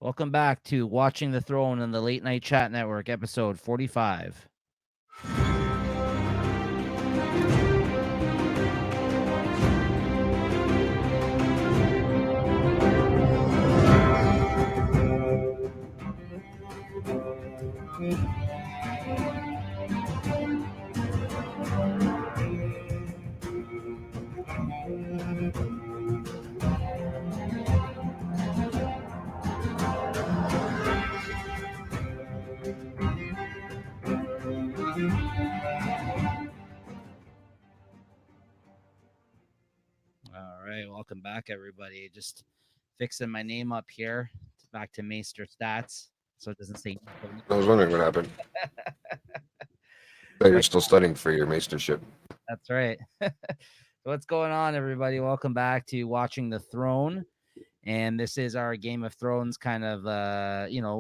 Welcome back to Watching the Throne on the Late Night Chat Network, episode 45. All right, welcome back, everybody. Just fixing my name up here. Back to Maester Stats, so it doesn't say. I was wondering what happened. That you're still studying for your maestership. That's right. So what's going on, everybody? Welcome back to Watching the Throne. And this is our Game of Thrones kind of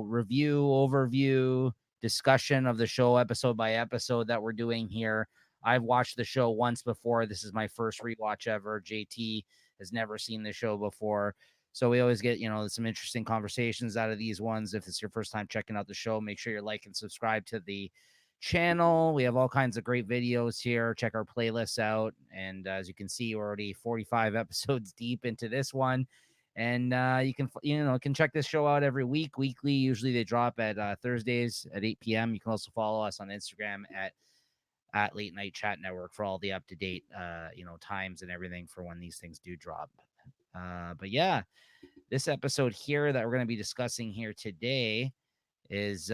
review, overview, discussion of the show episode by episode that we're doing here. I've watched the show once before. This is my first rewatch ever. JT has never seen the show before. So we always get, some interesting conversations out of these ones. If it's your first time checking out the show, make sure you like and subscribe to the channel. We have all kinds of great videos here. Check our playlists out. And as you can see, we're already 45 episodes deep into this one. And you can check this show out every week. Weekly, usually they drop at Thursdays at 8 p.m. You can also follow us on Instagram at Late Night Chat Network for all the up to date times and everything for when these things do drop. But yeah, this episode here that we're going to be discussing here today is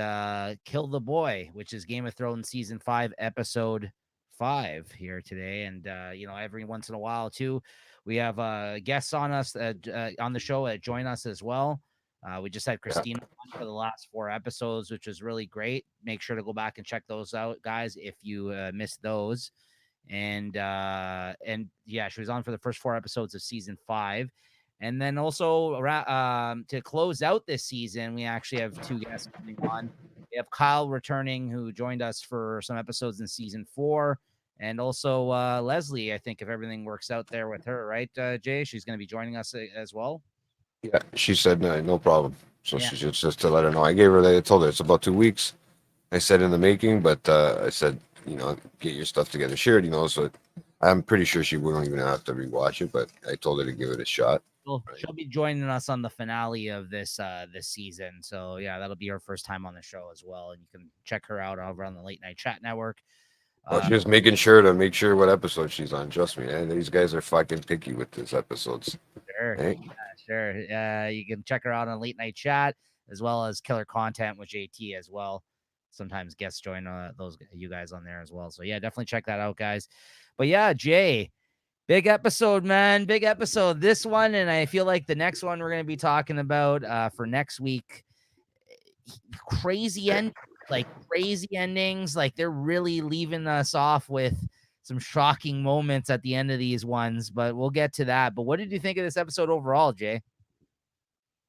Kill the Boy, which is Game of Thrones season 5, episode 5 here today. And every once in a while too, we have guests on us on the show that join us as well. We just had Christina on for the last 4 episodes, which was really great. Make sure to go back and check those out, guys, if you missed those. And yeah, she was on for the first 4 episodes of season 5. And then also to close out this season, we actually have 2 guests coming on. We have Kyle returning, who joined us for some episodes in season 4. And also Leslie, I think, if everything works out there with her, right, Jay? She's going to be joining us as well. Yeah, she said no problem. So Yeah. she just to let her know. I told her it's about 2 weeks. I said in the making, but I said, get your stuff together, shared, so I'm pretty sure she wouldn't even have to rewatch it, but I told her to give it a shot. She'll be joining us on the finale of this season. So yeah, that'll be her first time on the show as well. And you can check her out over on the Late Night Chat Network. Well, she's making sure to make sure what episode she's on. Trust me, these guys are fucking picky with these episodes. Sure. Right? Yeah, sure. You can check her out on Late Night Chat as well as Killer Content with JT as well. Sometimes guests join those you guys on there as well. So yeah, definitely check that out, guys. But yeah, Jay, big episode, man. Big episode. This one, and I feel like the next one we're going to be talking about for next week. Crazy endings. Like they're really leaving us off with some shocking moments at the end of these ones, but we'll get to that. But what did you think of this episode overall, Jay?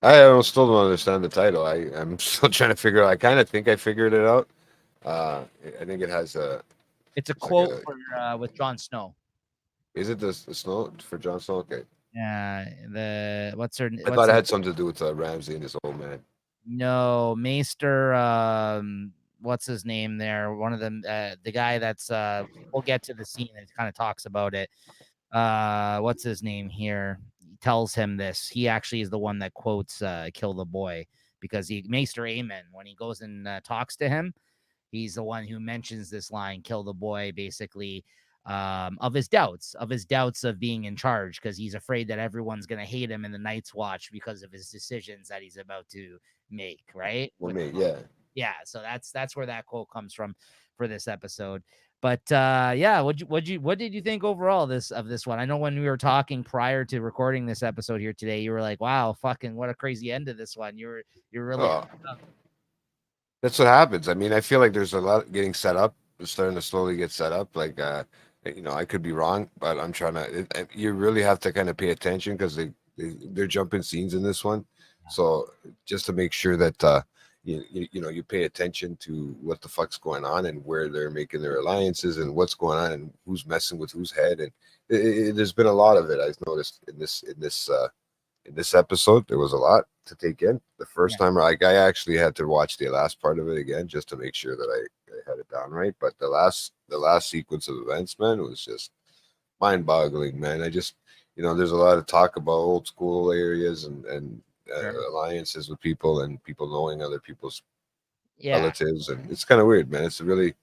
Still don't understand the title. I'm still trying to figure out. I kind of think I figured it out. I think it has a. It's a It's like quote a. with Jon Snow. Is it the snow for Jon Snow? Okay. Yeah, what's her? I thought it had something to do with Ramsey and his old man. No, Maester. What's his name there? One of them, the guy that's. We'll get to the scene that kind of talks about it. What's his name here? He tells him this. He actually is the one that quotes "Kill the Boy" because Maester Aemon, when he goes and talks to him, he's the one who mentions this line, "Kill the boy," basically. Of his doubts of being in charge, because he's afraid that everyone's going to hate him in the Night's Watch because of his decisions that he's about to make, right? Yeah, so that's where that quote comes from for this episode. But yeah, what did you think overall of this one? I know when we were talking prior to recording this episode here today, you were like, "Wow, fucking what a crazy end to this one." You're really That's what happens. I mean, I feel like there's a lot getting set up. It's starting to slowly get set up. Like, I could be wrong, but I'm trying to. You really have to kind of pay attention because they're jumping scenes in this one. So just to make sure that you pay attention to what the fuck's going on and where they're making their alliances and what's going on and who's messing with whose head. And there's been a lot of it I've noticed in this in this episode, there was a lot to take in. The first time, like I actually had to watch the last part of it again just to make sure that I had it down right. But the last sequence of events, man, was just mind-boggling, man. I just, there's a lot of talk about old school areas and Sure. alliances with people and people knowing other people's Yeah. relatives, and it's kind of weird, man. It's a really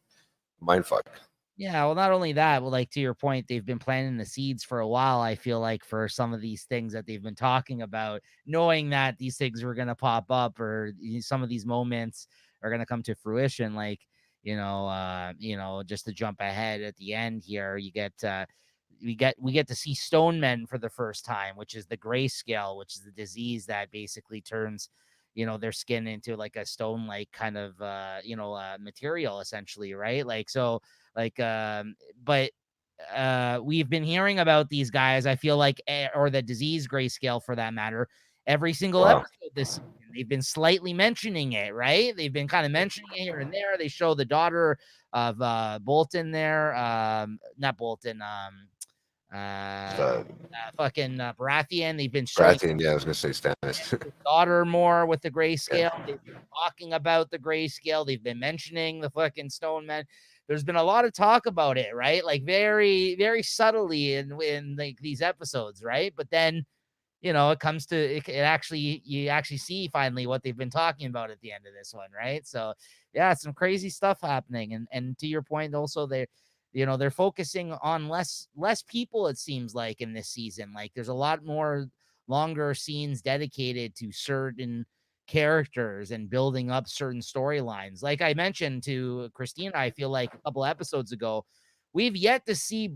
mind fuck. Yeah, well, not only that, but like to your point, they've been planting the seeds for a while. I feel like for some of these things that they've been talking about, knowing that these things were going to pop up or some of these moments are going to come to fruition. Like, just to jump ahead at the end here, we get to see stone men for the first time, which is the grayscale, which is the disease that basically turns their skin into like a stone like kind of material essentially, right? Like so like but we've been hearing about these guys, I feel like, or the disease grayscale for that matter, every single Wow. episode this season. They've been slightly mentioning it, right? They've been kind of mentioning it here and there. They show the daughter of Bolton there, not Bolton, Uh, fucking Baratheon. They've been showing Brathian, yeah, I was gonna say Stannis. his daughter more with the Yeah. grayscale. They've been talking about the grayscale. They've been mentioning the fucking stone men. There's been a lot of talk about it, right? Like very, very subtly in like these episodes, right? But then it comes to it actually, you actually see finally what they've been talking about at the end of this one, right? So yeah, some crazy stuff happening. And to your point, also they're focusing on less people, it seems like, in this season. Like there's a lot more longer scenes dedicated to certain characters and building up certain storylines. Like I mentioned to Christina, I feel like a couple episodes ago, we've yet to see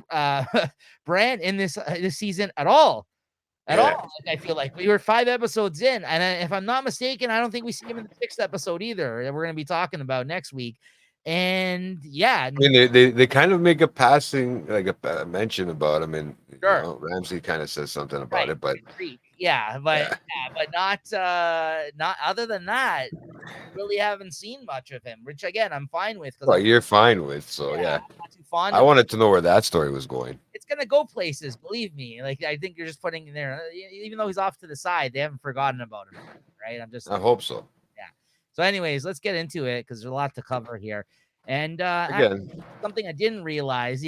Bran in this season at all. At Yeah. all. Like, I feel like we were 5 episodes in, and if I'm not mistaken, I don't think we see him in the 6th episode either, that we're gonna be talking about next week. And yeah, I mean, they kind of make a passing like a mention about him, and sure. Ramsey kind of says something about Right. it, but Creek. Yeah, but yeah, yeah, but not other than that, really haven't seen much of him, which again, I'm fine with because well, you're fine with, so yeah. I'm not too fond I of him. wanted to know where that story was going. It's gonna go places, believe me. Like I think you're just putting in there, even though he's off to the side, they haven't forgotten about him, right? I'm just I hope so. yeah. So, anyways, let's get into it because there's a lot to cover here. And Again, something I didn't realize,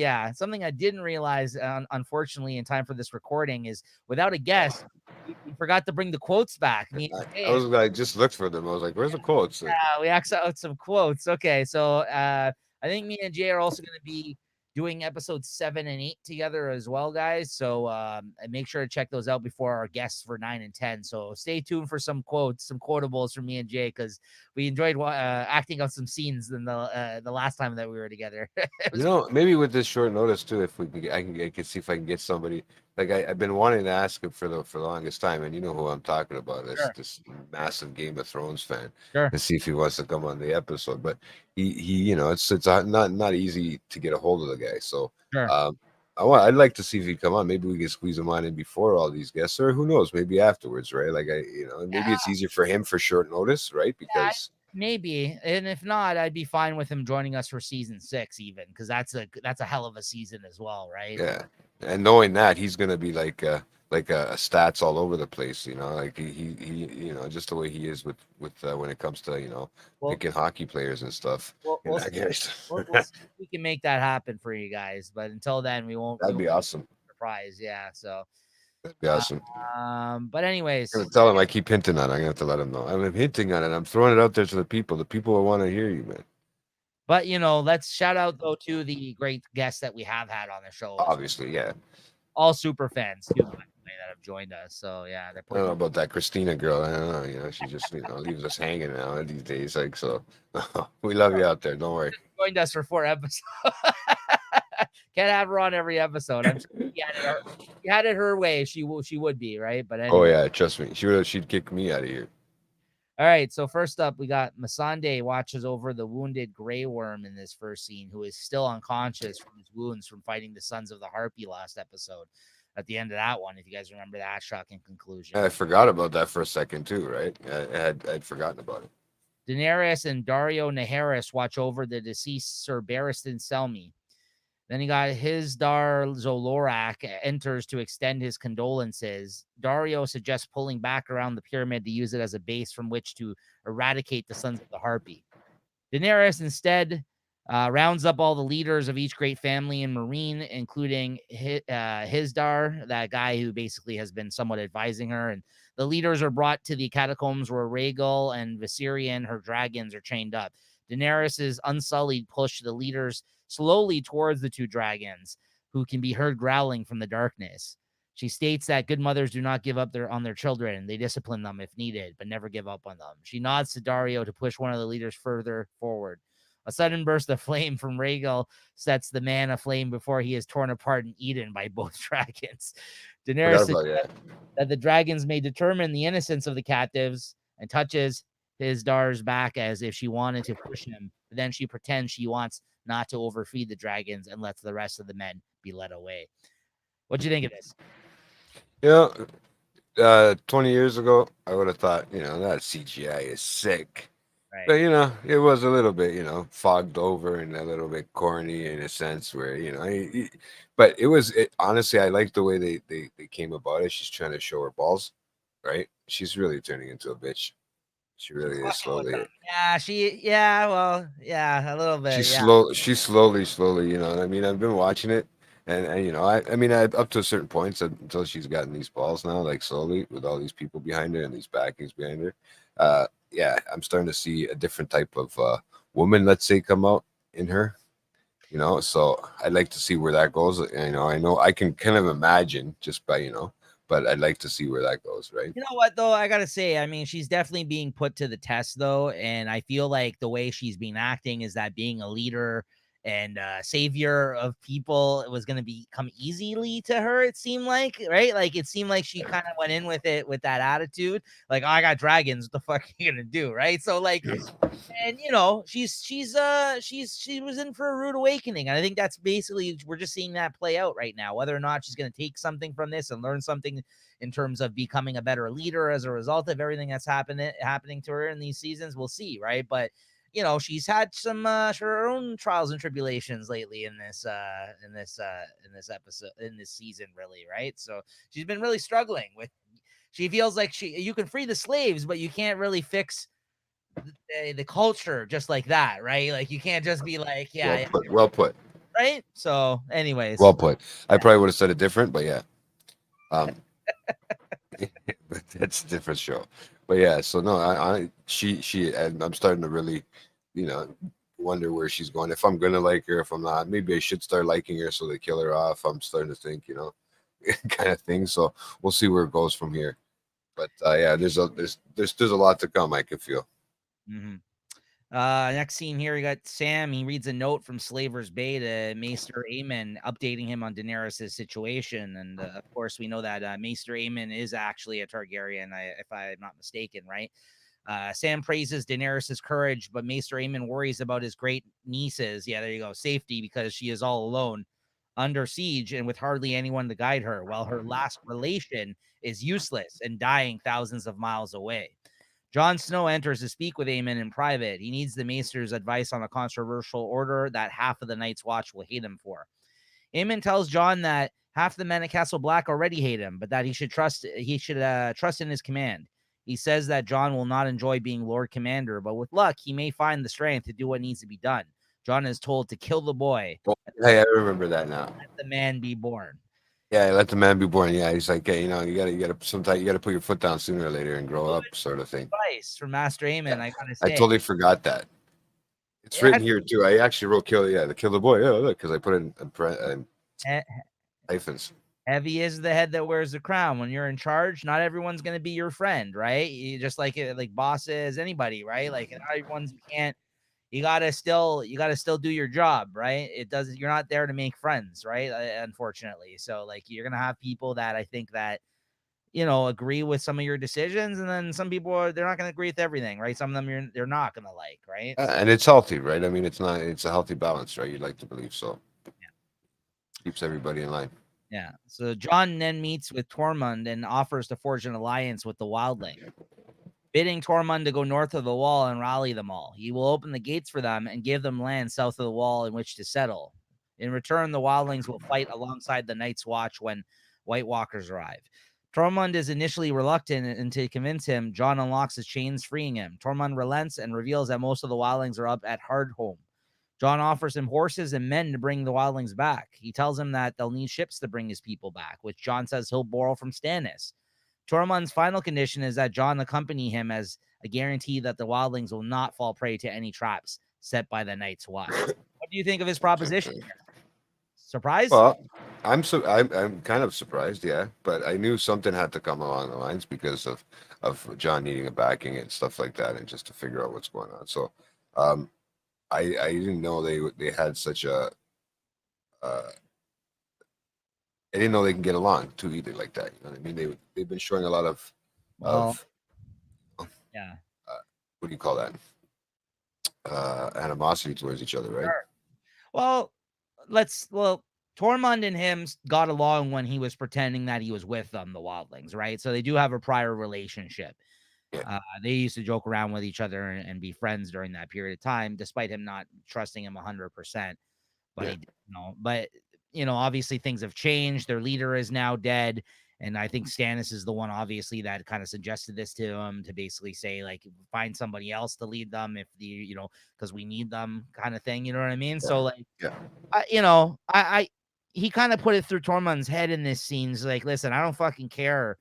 unfortunately, in time for this recording is without a guest, we forgot to bring the quotes back. Me and I Jay, was like, just looked for them. I was like, where's the quotes? Like, we asked out some quotes. Okay, so I think me and Jay are also going to be doing episodes 7 and 8 together as well, guys. So make sure to check those out before our guests for 9 and 10. So stay tuned for some quotes, some quotables from me and Jay, because we enjoyed acting out some scenes in the last time that we were together. It was maybe with this short notice too, if we can, I can see if I can get somebody. Like I've been wanting to ask him for the longest time, and you know who I'm talking about. sure, This massive Game of Thrones fan, sure. and see if he wants to come on the episode. But he it's not easy to get a hold of the guy. So Sure. um, I'd like to see if he come on. Maybe we can squeeze him on in before all these guests, or who knows, maybe afterwards, right? Like maybe it's easier for him for short notice, right? Yeah, Because maybe, and if not, I'd be fine with him joining us for season 6, even because that's a hell of a season as well, right? yeah, and knowing that he's gonna be like a stats all over the place, like just the way he is with when it comes to Well, picking hockey players and stuff. we'll, And we'll, that guy's we'll see if we can make that happen for you guys. But until then, we that'd won't be awesome. surprise. Yeah. So, That'd be awesome. but anyways, I'm gonna tell him I keep hinting on it. I'm gonna have to let him know. I'm hinting on it. I'm throwing it out there to the people. The people will want to hear you, man. but let's shout out though to the great guests that we have had on the show. Obviously, yeah. All super fans too, by the way, that have joined us. So yeah, they're I don't putting know about that Christina girl. I don't know. She just leaves us hanging now these days. Like so, we love you out there. Don't worry. joined us for 4 episodes. Can't have her on every episode. I'm sure if you had it her way, she would be, right? But anyway. Oh yeah, trust me. She'd kick me out of here. All right. So first up, we got Missandei watches over the wounded Grey Worm in this first scene, who is still unconscious from his wounds from fighting the Sons of the Harpy last episode. At the end of that one, if you guys remember that shocking conclusion. I forgot about that for a second too, right? I'd forgotten about it. Daenerys and Dario Naharis watch over the deceased Sir Barristan Selmy. Then you got Hizdar Zolorak enters to extend his condolences. Dario suggests pulling back around the pyramid to use it as a base from which to eradicate the Sons of the Harpy. Daenerys instead rounds up all the leaders of each great family in Marine, including Hizdar, that guy who basically has been somewhat advising her. And the leaders are brought to the catacombs where Rhaegal and Viserion, her dragons, are chained up. Daenerys's unsullied push the leaders slowly towards the two dragons, who can be heard growling from the darkness. She states that good mothers do not give up on their children. They discipline them if needed, but never give up on them. She nods to Dario to push one of the leaders further forward. A sudden burst of flame from Rhaegal sets the man aflame before he is torn apart and eaten by both dragons. Daenerys suggests that the dragons may determine the innocence of the captives and touches Hizdar's back as if she wanted to push him. But then she pretends she wants not to overfeed the dragons and lets the rest of the men be led away. What do you think of this? Yeah, 20 years ago, I would have thought, that CGI is sick. But, Right. it was a little bit, fogged over and a little bit corny in a sense where, but honestly, I like the way they came about it. She's trying to show her balls, right? She's really turning into a bitch. She really is slowly. Yeah, a little bit. Yeah. She's slowly, what I mean? I've been watching it. And I mean, up to a certain point, until she's gotten these balls now, like slowly with all these people behind her and these backings behind her. Yeah, I'm starting to see a different type of woman, let's say, come out in her. So I'd like to see where that goes. I know I can kind of imagine just by, but I'd like to see where that goes, right? You know what, though? I got to say, I mean, she's definitely being put to the test, though. And I feel like the way she's been acting is that being a leader and savior of people was going to become easily to her, it seemed like, right? Like, it seemed like she kind of went in with it with that attitude. Like, oh, I got dragons. What the fuck are you going to do? Right. So, like, and she was in for a rude awakening. And I think that's basically, we're just seeing that play out right now. Whether or not she's going to take something from this and learn something in terms of becoming a better leader as a result of everything that's happening to her in these seasons, we'll see, right? But she's had some her own trials and tribulations lately in this episode, in this season, really, right? So she's been really struggling with. She feels like you can free the slaves, but you can't really fix the culture just like that, right? Like you can't just be like, Well put. Right. So, anyways, Well put. I probably would have said it different, but yeah. But that's a different show. But yeah, so no, she, and I'm starting to really, wonder where she's going. If I'm gonna like her, if I'm not, maybe I should start liking her so they kill her off. I'm starting to think, kind of thing. So we'll see where it goes from here. But yeah, there's a lot to come. I can feel. Mm-hmm. Next scene here, you got Sam. He reads a note from Slaver's Bay to Maester Aemon, updating him on Daenerys' situation. And of course, we know that Maester Aemon is actually a Targaryen, if I'm not mistaken, right? Sam praises Daenerys' courage, but Maester Aemon worries about his great nieces. Yeah, there you go. Safety, because she is all alone, under siege, and with hardly anyone to guide her, while her last relation is useless and dying thousands of miles away. Jon Snow enters to speak with Aemon in private. He needs the Maester's advice on a controversial order that half of the Night's Watch will hate him for. Aemon tells Jon that half the men at Castle Black already hate him, but that he should trust in his command. He says that Jon will not enjoy being Lord Commander, but with luck, he may find the strength to do what needs to be done. Jon is told to kill the boy. Oh, hey, I remember that now. Let the man be born. Yeah, let the man be born. Yeah, he's like, hey, you gotta sometimes you gotta put your foot down sooner or later and grow up, sort of thing. Advice from Master Aemon, Yeah. I gotta say. I totally forgot that. It's written here too. I actually wrote kill the boy. Yeah, look, because I put it in hyphens. Heavy is the head that wears the crown. When you're in charge, not everyone's going to be your friend, right? You just like bosses, anybody, right? Like not everyone's, you gotta still do your job, right? You're not there to make friends, right? Unfortunately. So like you're going to have people that I think that, agree with some of your decisions. And then some people they're not going to agree with everything, right? Some of them they're not going to like, right? And it's healthy, right? I mean, it's a healthy balance, right? You'd like to believe so. Yeah. Keeps everybody in line. Yeah. So Jon then meets with Tormund and offers to forge an alliance with the Wildling, bidding Tormund to go north of the wall and rally them all. He will open the gates for them and give them land south of the wall in which to settle. In return, the wildlings will fight alongside the Night's Watch when White Walkers arrive. Tormund is initially reluctant, and to convince him, Jon unlocks his chains, freeing him. Tormund relents and reveals that most of the wildlings are up at Hardhome. Jon offers him horses and men to bring the wildlings back. He tells him that they'll need ships to bring his people back, which Jon says he'll borrow from Stannis. Tormund's final condition is that Jon accompany him as a guarantee that the wildlings will not fall prey to any traps set by the Night's Watch. What do you think of his proposition here? Surprised? Well, I'm kind of surprised, yeah, but I knew something had to come along the lines because of Jon needing a backing and stuff like that, and just to figure out what's going on. So, I didn't know they had such a I didn't know they can get along too either like that. You know what I mean? They've been showing a lot of yeah. What do you call that? Animosity towards each other, right? Sure. Well, Tormund and him got along when he was pretending that he was with them, the wildlings, right? So they do have a prior relationship. Yeah. They used to joke around with each other and be friends during that period of time, despite him not trusting him 100%. But obviously things have changed. Their leader is now dead. And I think Stannis is the one, obviously, that kind of suggested this to him to basically say, like, find somebody else to lead them if because we need them, kind of thing. You know what I mean? Yeah. So, like, yeah. He kind of put it through Tormund's head in this scene. He's like, listen, I don't fucking care.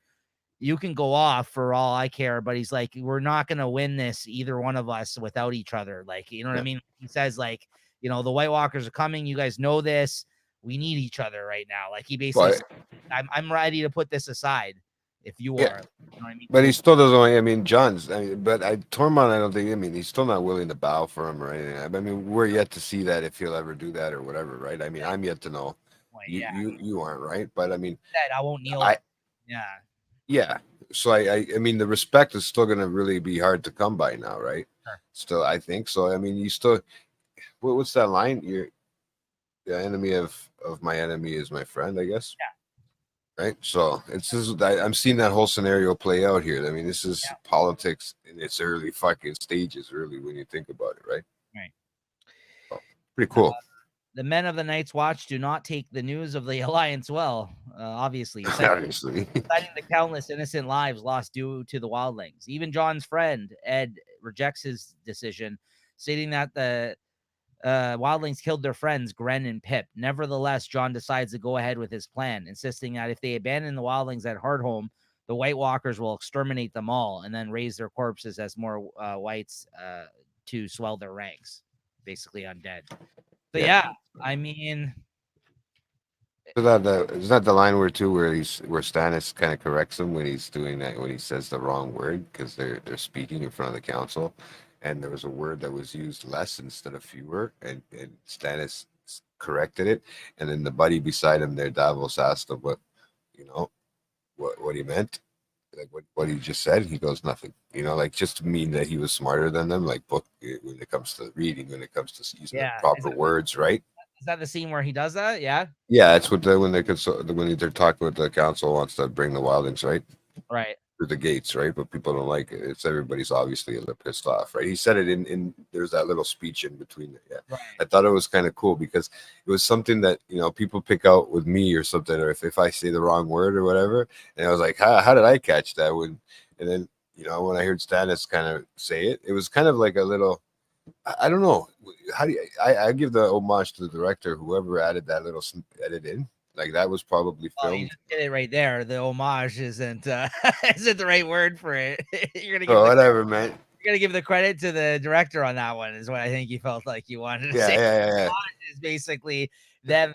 You can go off for all I care, but he's like, we're not going to win this, either one of us, without each other. Like, you know what I mean? He says, like, the White Walkers are coming. You guys know this. We need each other right now. Like, he basically said, I'm ready to put this aside if you are. You know what I mean? But he still doesn't want, Tormund, I don't think, he's still not willing to bow for him or anything. I mean, we're yet to see that if he'll ever do that or whatever, right? I mean, I'm yet to know. You aren't, right? But I mean, I won't kneel. Yeah. So I mean, the respect is still going to really be hard to come by now, right? Sure. Still, I think so. I mean, you still, what's that line? You're the enemy of my enemy is my friend, I guess. Yeah. Right. So I'm seeing that whole scenario play out here. I mean, this is politics in its early fucking stages, really, when you think about it, right? Right. So, pretty cool. The men of the Night's Watch do not take the news of the alliance well, obviously. Obviously. Citing the countless innocent lives lost due to the wildlings. Even Jon's friend, Ed, rejects his decision, stating that the wildlings killed their friends, Gren and Pip. Nevertheless, Jon decides to go ahead with his plan, insisting that if they abandon the wildlings at Hardhome, the White Walkers will exterminate them all and then raise their corpses as more whites to swell their ranks, basically undead. So I mean, is that the line where Stannis kind of corrects him when he's doing that, when he says the wrong word because they're speaking in front of the council, and there was a word that was used less instead of fewer, and Stannis corrected it, and then the buddy beside him there, Davos, asked him what he meant, like what he just said. He goes, nothing, like just to mean that he was smarter than them, like book when it comes to reading, when it comes to using the proper words, right? Is that the scene where he does that? Yeah. Yeah, it's when they're talking with the council wants to bring the wildlings, right? Right. Through the gates, right? But people don't like it. It's everybody's obviously a little pissed off, right? He said it in there's that little speech in between it. Yeah. Right. I thought it was kind of cool because it was something that, people pick out with me or something, or if I say the wrong word or whatever. And I was like, how did I catch that when? And then, when I heard Stannis kind of say it, it was kind of like a little, I don't know. How do I give the homage to the director, whoever added that little edit in? Like that was probably filmed. You did it right there. The homage isn't isn't the right word for it. You're gonna give whatever, man. You're gonna give the credit to the director on that one. Is what I think you felt like you wanted to say. Yeah. Is basically them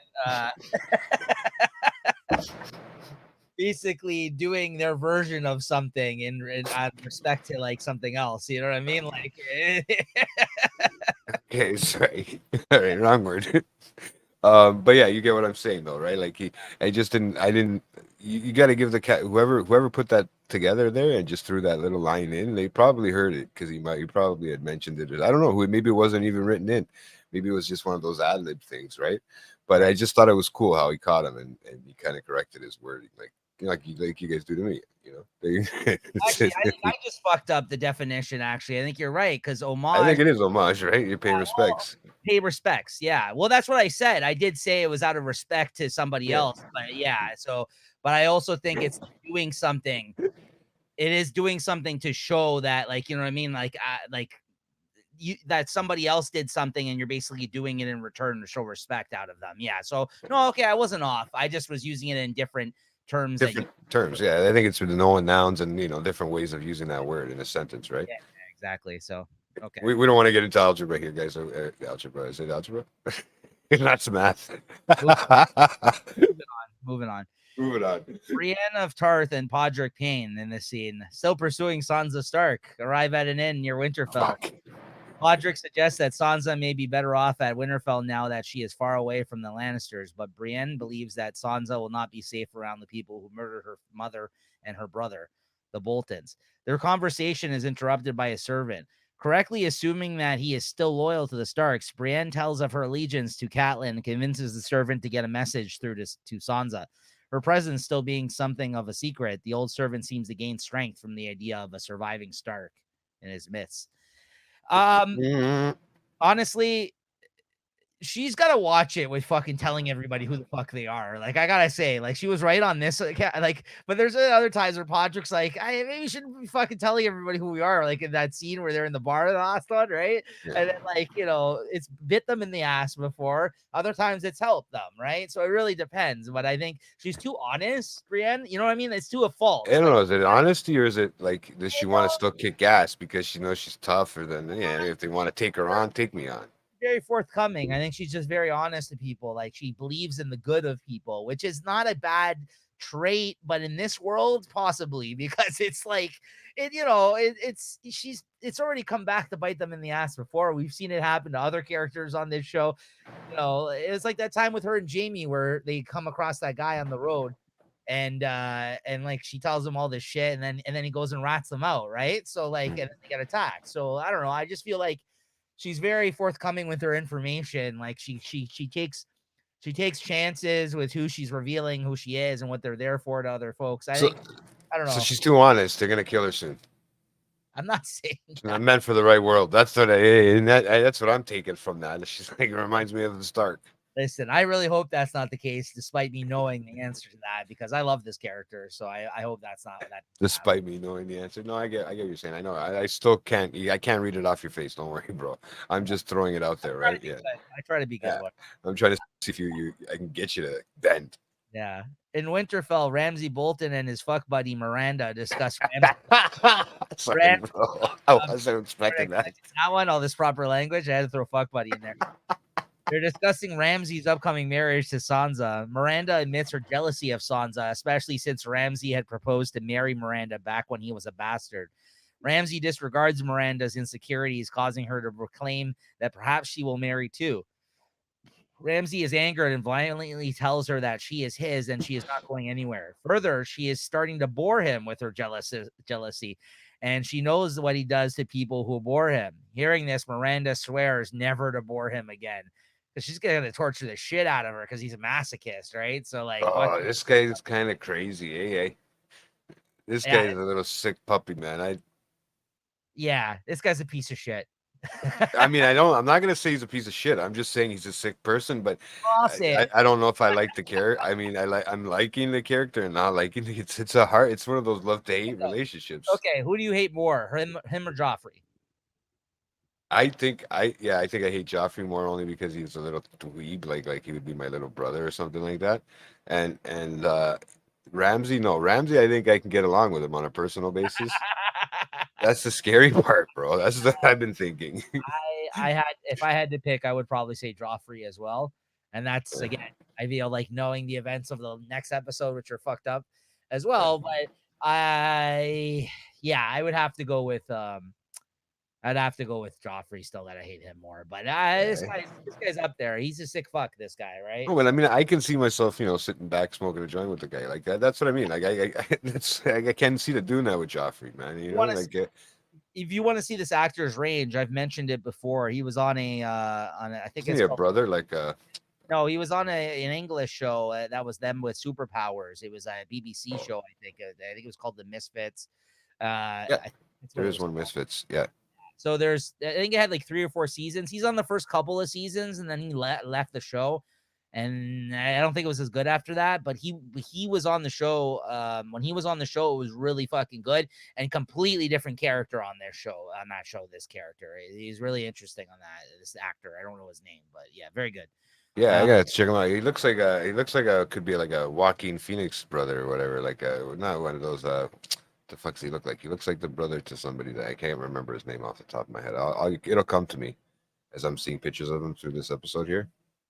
basically doing their version of something in respect to like something else. You know what I mean? Like. Okay, sorry. All right, wrong word. But yeah, you get what I'm saying though, right? Like I didn't. You got to give the cat whoever put that together there and just threw that little line in. They probably heard it because he probably had mentioned it. I don't know who. Maybe it wasn't even written in. Maybe it was just one of those ad lib things, right? But I just thought it was cool how he caught him and he kind of corrected his wording, like you guys do to me, Actually, I think I just fucked up the definition. Actually, I think you're right because homage. I think it is homage, right? You pay respects. pay respects. Yeah. Well, that's what I said. I did say it was out of respect to somebody Yeah. else, but yeah. So, but I also think it's doing something. It is doing something to show that, like, you know what I mean? Like you, that somebody else did something and you're basically doing it in return to show respect out of them. Yeah. So, no, okay. I wasn't off. I just was using it in different terms that you, Different terms. Yeah. I think it's with the known nouns and, different ways of using that word in a sentence, right? yeah, exactly. So, okay. We don't want to get into algebra here, guys. Algebra. Is it algebra? Not math. Moving on. Moving on. Brienne of Tarth and Podrick Payne in this scene, still pursuing Sansa Stark, arrive at an inn near Winterfell. Fuck. Podrick suggests that Sansa may be better off at Winterfell now that she is far away from the Lannisters, but Brienne believes that Sansa will not be safe around the people who murdered her mother and her brother, the Boltons. Their conversation is interrupted by a servant. Correctly assuming that he is still loyal to the Starks, Brienne tells of her allegiance to Catelyn and convinces the servant to get a message through to Sansa. Her presence still being something of a secret, the old servant seems to gain strength from the idea of a surviving Stark in his midst. Honestly, she's got to watch it with fucking telling everybody who the fuck they are. Like, I gotta say, like, she was right on this. Like, but there's other times where Podrick's like, maybe we shouldn't be fucking telling everybody who we are. Like in that scene where they're in the bar the last one, right? Yeah. And then, like, it's bit them in the ass before. Other times it's helped them, right? So it really depends. But I think she's too honest, Brienne. You know what I mean? It's too a fault. I don't know. Is it honesty or is it like, does she want to still kick ass because she knows she's tougher than, if they want to take her on, take me on. Very forthcoming. I think she's just very honest to people. Like, she believes in the good of people, which is not a bad trait, but in this world, possibly, because it's like it's already come back to bite them in the ass before. We've seen it happen to other characters on this show. It was like that time with her and Jamie where they come across that guy on the road and like she tells him all this shit and then he goes and rats them out, right? So like, and then they get attacked. So I don't know. I just feel like she's very forthcoming with her information. Like she takes chances with who she's revealing who she is and what they're there for to other folks. I don't know. So she's too honest. They're gonna kill her soon. I'm not saying She's not meant for the right world. That's what that's what I'm taking from that. She's like, it reminds me of the Stark. Listen, I really hope that's not the case, despite me knowing the answer to that, because I love this character. So I hope that's not that. Despite me knowing the answer. No, I get what you're saying. I know. I still can't. I can't read it off your face. Don't worry, bro. I'm just throwing it out there, right? Yeah. I try to be good. Yeah. I'm trying to see if I can get you to bend. Yeah. In Winterfell, Ramsay Bolton and his fuck buddy Miranda discuss Sorry, bro. I wasn't expecting that. That one, all this proper language. I had to throw fuck buddy in there. They're discussing Ramsay's upcoming marriage to Sansa. Miranda admits her jealousy of Sansa, especially since Ramsay had proposed to marry Miranda back when he was a bastard. Ramsay disregards Miranda's insecurities, causing her to proclaim that perhaps she will marry too. Ramsay is angered and violently tells her that she is his and she is not going anywhere. Further, she is starting to bore him with her jealousy, and she knows what he does to people who bore him. Hearing this, Miranda swears never to bore him again, because she's going to torture the shit out of her because he's a masochist, right? So, like, this guy is kind of crazy, eh? This guy is a little sick puppy, man. Yeah, this guy's a piece of shit. I mean, I'm not gonna say he's a piece of shit. I'm just saying he's a sick person, but I don't know if I like the character. I mean, I'm liking the character and not liking the, it's one of those love to hate relationships. Okay, who do you hate more, him or Joffrey? I think I hate Joffrey more only because he's a little dweeb, like he would be my little brother or something like that. And Ramsay, I think I can get along with him on a personal basis. That's the scary part, bro. That's what I've been thinking. If I had to pick, I would probably say Joffrey as well. And that's, again, I feel like knowing the events of the next episode, which are fucked up as well. But I would have to go with I'd have to go with Joffrey still, that I hate him more. But this guy's up there. He's a sick fuck, this guy, right? Oh, well, I mean, I can see myself, sitting back smoking a joint with the guy like that. That's what I mean. Like, I can see the doing that with Joffrey, man. If you want to see this actor's range, I've mentioned it before. He was on I think it's called, brother, no, he was on an English show that was them with superpowers. It was a BBC show, I think. I think it was called The Misfits. Yeah, there is one Misfits. Yeah. So I think it had like 3 or 4 seasons. He's on the first couple of seasons, and then he left the show. And I don't think it was as good after that. But he was on the show. When he was on the show, it was really fucking good and completely different character on their show. On that show, this character, he's really interesting on that. This actor, I don't know his name, but yeah, very good. Yeah, I gotta check him out. He looks like a could be like a Joaquin Phoenix brother or whatever. Like not one of those. The fuck's he look like? He looks like the brother to somebody that I can't remember his name off the top of my head. It'll come to me as I'm seeing pictures of him through this episode here.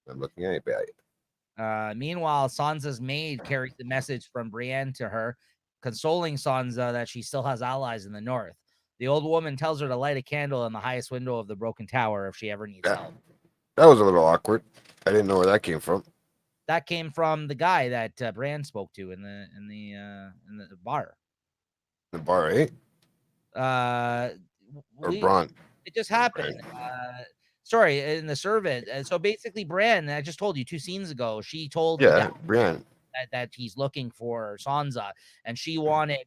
I'm looking at it. Meanwhile, Sansa's maid carries the message from Brienne to her, consoling Sansa that she still has allies in the north. The old woman tells her to light a candle in the highest window of the broken tower if she ever needs help. That was a little awkward. I didn't know where that came from. That came from the guy that Bran spoke to in the bar. The bar, eh? Or Bronn. It just happened. Sorry, in the servant. So basically, Bran, I just told you 2 scenes ago, she told Brienne that he's looking for Sansa, and she wanted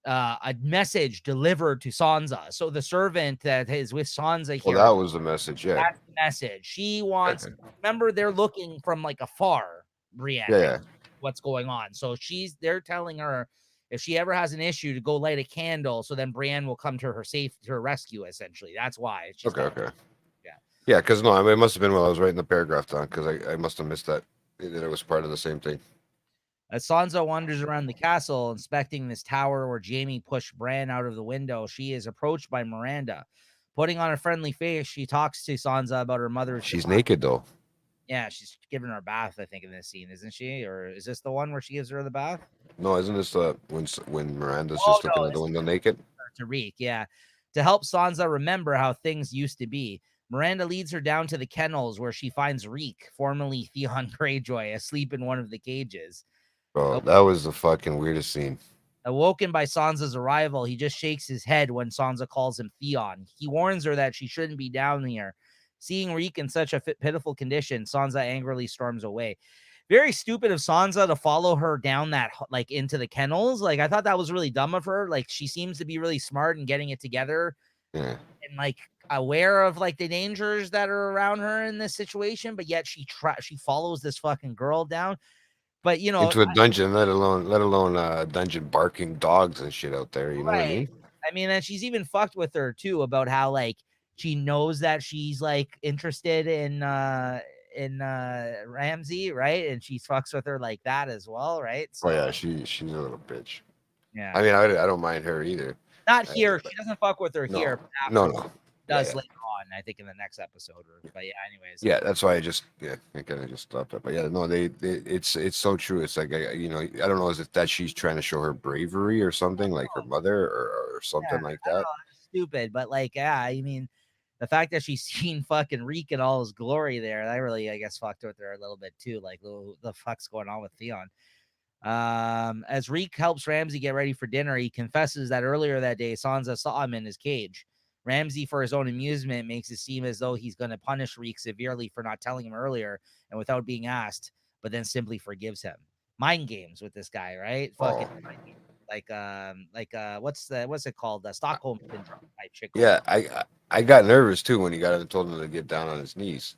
a message delivered to Sansa. So the servant that is with Sansa here. Well, that was the message. Yeah, that's the message. She wants. Remember, they're looking from like afar, Brienne. Yeah. What's going on? So they're telling her if she ever has an issue to go light a candle, so then Brienne will come to her rescue. Essentially, that's why. Okay. Yeah, because no, I mean, it must have been while I was writing the paragraph down because I must have missed that it was part of the same thing. As Sansa wanders around the castle, inspecting this tower where Jaime pushed Bran out of the window, she is approached by Miranda. Putting on a friendly face, she talks to Sansa about her mother. She's naked, though. Yeah, she's giving her a bath, I think, in this scene, isn't she? Or is this the one where she gives her the bath? No, isn't this when Miranda's just looking out the window naked? To Reek, yeah. To help Sansa remember how things used to be, Miranda leads her down to the kennels where she finds Reek, formerly Theon Greyjoy, asleep in one of the cages. Bro, that was the fucking weirdest scene. Awoken by Sansa's arrival, he just shakes his head when Sansa calls him Theon. He warns her that she shouldn't be down here. Seeing Reek in such a pitiful condition, Sansa angrily storms away. Very stupid of Sansa to follow her down that, like, into the kennels. Like, I thought that was really dumb of her. Like, she seems to be really smart and getting it together. Yeah. And, like, aware of, like, the dangers that are around her in this situation, but yet she follows this fucking girl down. But, you know, into a dungeon, let alone dungeon barking dogs and shit out there. You know what I mean? I mean, and she's even fucked with her too about how, like, she knows that she's, like, interested in Ramsay, right? And she fucks with her like that as well, right? So, yeah, she's a little bitch. Yeah, I mean, I don't mind her either. Not here. She doesn't fuck with her here. No. Does later on, I think, in the next episode. But yeah, anyways. Yeah, that's why I kind of just stopped that. But yeah, no, it's so true. It's like I don't know, is it that she's trying to show her bravery or something, like her mother or something like that? Stupid, but like, yeah, I mean, the fact that she's seen fucking Reek in all his glory there, that really, I guess, fucked with her a little bit too. Like, the fuck's going on with Theon? As Reek helps Ramsay get ready for dinner, he confesses that earlier that day Sansa saw him in his cage. Ramsay, for his own amusement, makes it seem as though he's going to punish Reek severely for not telling him earlier and without being asked, but then simply forgives him. Mind games with this guy, right? Fucking what's it called? The Stockholm syndrome type shit. Yeah, I got nervous too when he got and told him to get down on his knees.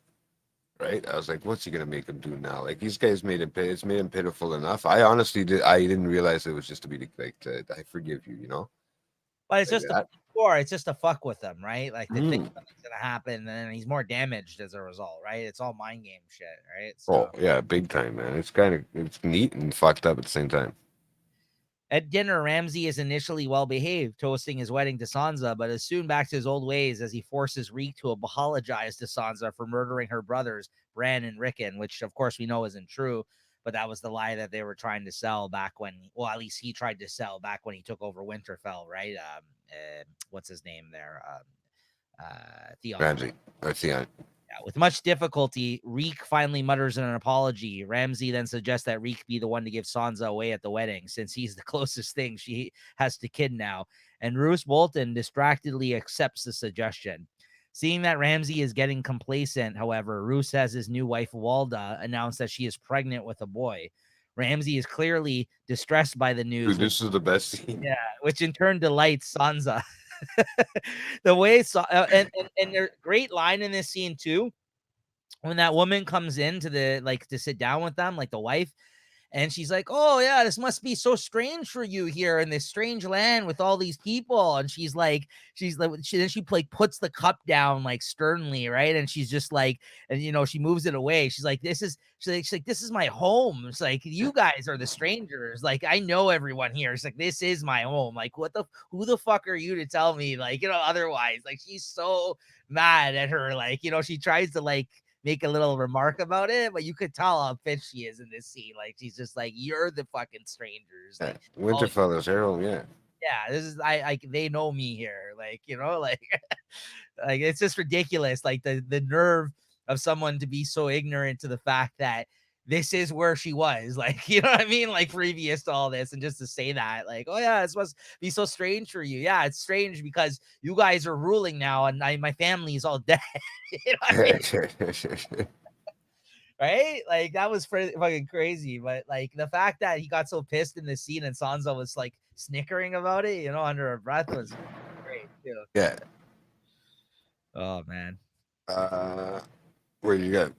Right, I was like, "What's he gonna make him do now?" Like, these guys made him pay. It's made him pitiful enough. I honestly didn't realize it was just to be like, I forgive you, you know. But it's just it's just to fuck with them, right? Like, they think something's gonna happen, and then he's more damaged as a result, right? It's all mind game shit, right? So, yeah, big time, man. It's neat and fucked up at the same time. At dinner, Ramsay is initially well behaved, toasting his wedding to Sansa, but is soon back to his old ways as he forces Reek to apologize to Sansa for murdering her brothers, Bran and Rickon, which of course we know isn't true, but that was the lie that they were trying to sell back when, well, at least he tried to sell back when he took over Winterfell, right? What's his name there? Theon. Ramsay or Theon. Yeah, with much difficulty, Reek finally mutters an apology. Ramsay then suggests that Reek be the one to give Sansa away at the wedding, since he's the closest thing she has to Kid now. And Roose Bolton distractedly accepts the suggestion. Seeing that Ramsay is getting complacent, however, Roose has his new wife, Walda, announce that she is pregnant with a boy. Ramsay is clearly distressed by the news. Dude, this is the best scene. Yeah, which in turn delights Sansa. The way and there's a great line in this scene too, when that woman comes in to the like to sit down with them, like the wife, and she's like, "Oh yeah, this must be so strange for you here in this strange land with all these people." And she like puts the cup down like sternly, right? And she's just like, and she moves it away. She's like, "This is my home." It's like, you guys are the strangers. Like, I know everyone here. It's like, this is my home. Like, who the fuck are you to tell me like otherwise? Like, she's so mad at her. Like, she tries to like make a little remark about it, but you could tell how pissed she is in this scene. Like, she's just like, "You're the fucking strangers." Yeah. Like, oh Winterfell's their home, yeah. yeah, this is I they know me here. Like, like like it's just ridiculous. Like the nerve of someone to be so ignorant to the fact that this is where she was, like, you know what I mean? Like, previous to all this, and just to say that, like, "Oh yeah, this must be so strange for you." Yeah, it's strange because you guys are ruling now, and my family is all dead. You know what I mean? Right? Like, that was fucking crazy. But like the fact that he got so pissed in this scene and Sansa was like snickering about it, under her breath, was great too. Yeah. Oh man. Uh, where you got?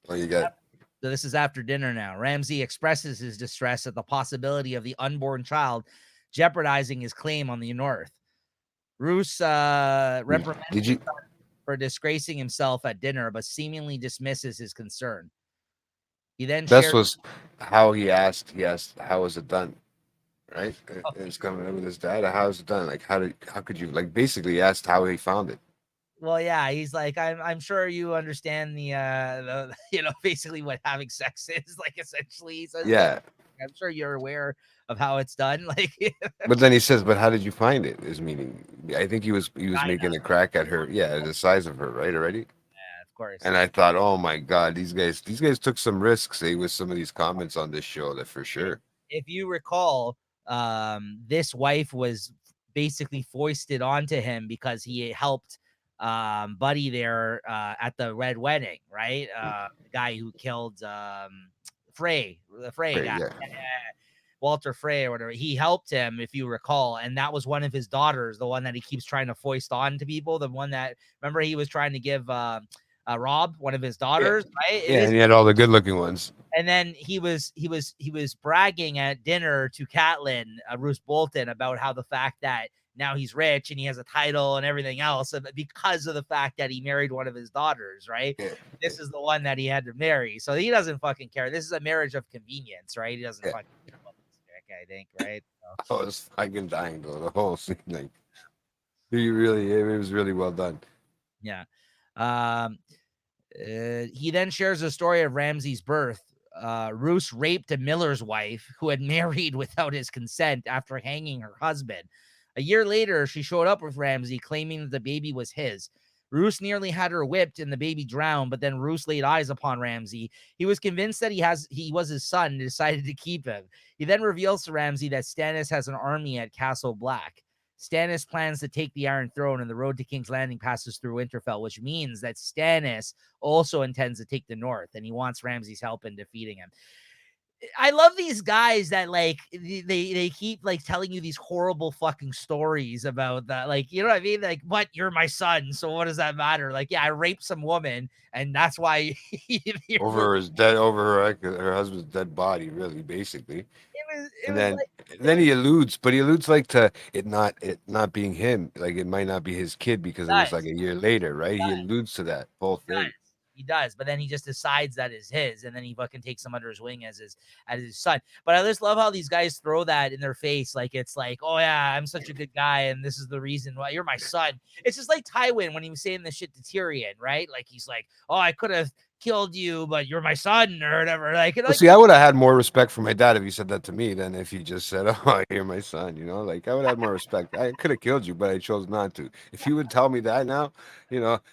What you got? So this is after dinner now. Ramsay expresses his distress at the possibility of the unborn child jeopardizing his claim on the North. Roose reprimands Did you? for disgracing himself at dinner, but seemingly dismisses his concern. He then This shares. was how he asked. He asked, "How was it done?" Right? Oh, It's coming up with his dad. How was it done? Like, how could you? Like, basically, he asked how he found it. well, yeah, he's like, I'm sure you understand the basically what having sex is, like, essentially. He says, "Yeah, Yeah, I'm sure you're aware of how it's done." Like, but then he says, "But how did you find it?" Is meaning. I think he was I making a crack at her. Yeah, the size of her, right? Already. know, of course. And I thought, oh my God, these guys took some risks, with some of these comments on this show, that for sure. If you recall, this wife was basically foisted onto him because he helped Buddy there at the Red Wedding, right? The guy who killed the Frey Right, guy. yeah. Walter Frey or whatever. He helped him, if you recall, and that was one of his daughters, the one that he keeps trying to foist on to people. The one that, remember, he was trying to give Rob, one of his Yeah. daughters, right? It Yeah, is. and he had all the good looking ones. And then he was bragging at dinner to Catelyn, Roose Bolton, about how the fact that now he's rich and he has a title and everything else, because of the fact that he married one of his daughters, right? Yeah. This is the one that he had to marry, so he doesn't fucking care. This is a marriage of convenience, right? He doesn't Yeah. fucking care about this chick, I think, right? I was fucking dying though, the whole scene. Like, it was really well done. Yeah. He then shares the story of Ramsay's birth. Roose raped a miller's wife who had married without his consent after hanging her husband. A year later, she showed up with Ramsay, claiming that the baby was his. Roose nearly had her whipped and the baby drowned, but then Roose laid eyes upon Ramsay. He was convinced that he was his son and decided to keep him. He then reveals to Ramsay that Stannis has an army at Castle Black. Stannis plans to take the Iron Throne, and the road to King's Landing passes through Winterfell, which means that Stannis also intends to take the North, and he wants Ramsay's help in defeating him. I love these guys that like they keep like telling you these horrible fucking stories about that, like, you know what I mean? Like, what, you're my son, so what does that matter? Like, yeah, I raped some woman, and that's why Over her husband's dead body, really, basically. it And was then like then he alludes, but he alludes like to it not being him, like it might not be his kid because it was like nice. a year later, right? He alludes to that whole thing. Does. He does, but then he just decides that is his, and then he fucking takes him under his wing as his son. But I just love how these guys throw that in their face, like it's like, "Oh yeah, I'm such a good guy, and this is the reason why you're my son." It's just like Tywin when he was saying this shit to Tyrion, right? Like, he's like, "Oh, I could have killed you, but you're my son," or whatever. Well, see, I would have had more respect for my dad if he said that to me than if he just said, "Oh, you're my son." Like I would have more respect. I could have killed you, but I chose not to. If he would tell me that now,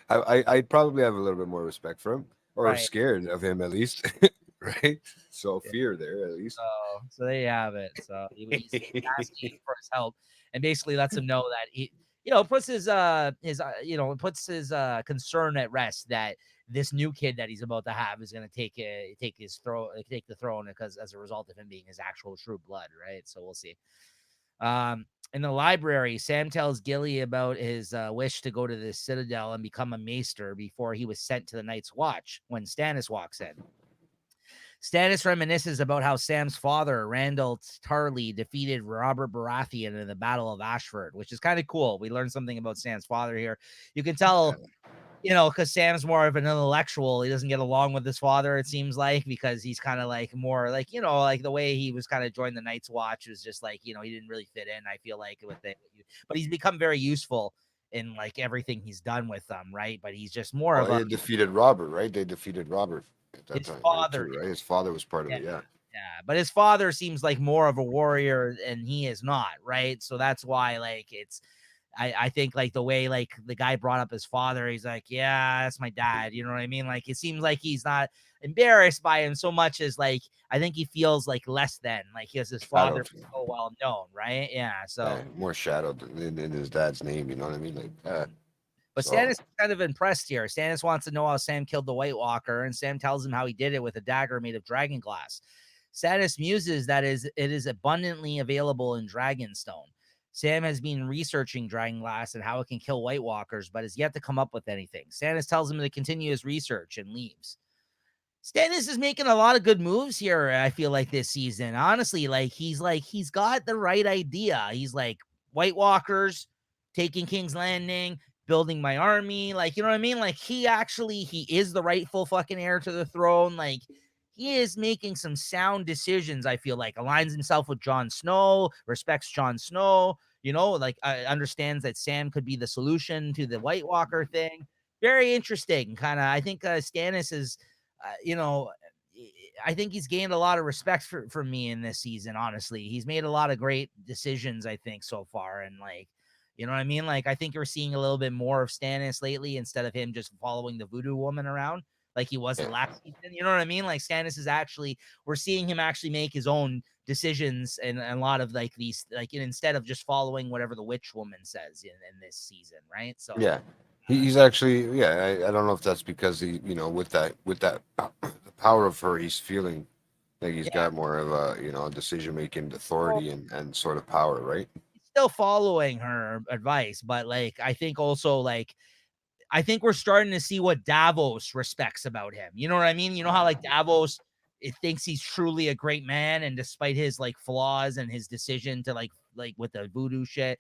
I'd probably have a little bit more respect for him, or right. scared of him at least, right? So Yeah. fear there at least. So there you have it. So he's asking for his help, and basically lets him know that he, puts puts his concern at rest that this new kid that he's about to have is going to take the throne, because as a result of him being his actual true blood, right? So we'll see. In the library, Sam tells Gilly about his wish to go to the Citadel and become a maester before he was sent to the Night's Watch when Stannis walks in. Stannis reminisces about how Sam's father, Randall Tarly, defeated Robert Baratheon in the Battle of Ashford, which is kind of cool. We learned something about Sam's father here. You can tell, because Sam's more of an intellectual. He doesn't get along with his father, it seems like, because he's kind of like more like, like the way he was kind of joined the Night's Watch was just like, he didn't really fit in, I feel like, with it. But he's become very useful in like everything he's done with them, right? But he's just more of Well, he defeated Robert, right? They defeated Robert at that his time, right? father. Too, right? His father was part of Yeah. it, yeah. Yeah, but his father seems like more of a warrior and he is not, right? So that's why like I think like the way like the guy brought up his father, he's like, yeah, that's my dad. You know what I mean? Like it seems like he's not embarrassed by him so much as like I think he feels like less than like he has his father so well known, right? Yeah. So more shadowed in his dad's name, you know what I mean? Like but Stannis is kind of impressed here. Stannis wants to know how Sam killed the White Walker, and Sam tells him how he did it with a dagger made of dragon glass. Stannis muses that it is abundantly available in Dragonstone. Sam has been researching dragon glass and how it can kill White Walkers, but has yet to come up with anything. Stannis tells him to continue his research and leaves. Stannis is making a lot of good moves here, I feel like, this season. Honestly, he's got the right idea. He's like, White Walkers, taking King's Landing, building my army. Like, you know what I mean? Like, he is the rightful fucking heir to the throne. Like, he is making some sound decisions, I feel like. Aligns himself with Jon Snow, respects Jon Snow, like understands that Sam could be the solution to the White Walker thing. Very interesting. Kind of, I think Stannis is, I think he's gained a lot of respect from me in this season. Honestly, he's made a lot of great decisions, I think, so far. And like, you know what I mean? Like, I think you're seeing a little bit more of Stannis lately instead of him just following the voodoo woman around like he was the last season. You know what I mean? Like Stannis is we're seeing him actually make his own decisions and a lot of like these, like instead of just following whatever the witch woman says in this season, right? So yeah. He's actually, I don't know if that's because he, with that the power of her, he's feeling like he's got more of a, decision making authority and sort of power, right? He's still following her advice, but like I think also like I think we're starting to see what Davos respects about him. You know what I mean? You know how like Davos it thinks he's truly a great man, and despite his like flaws and his decision to like with the voodoo shit.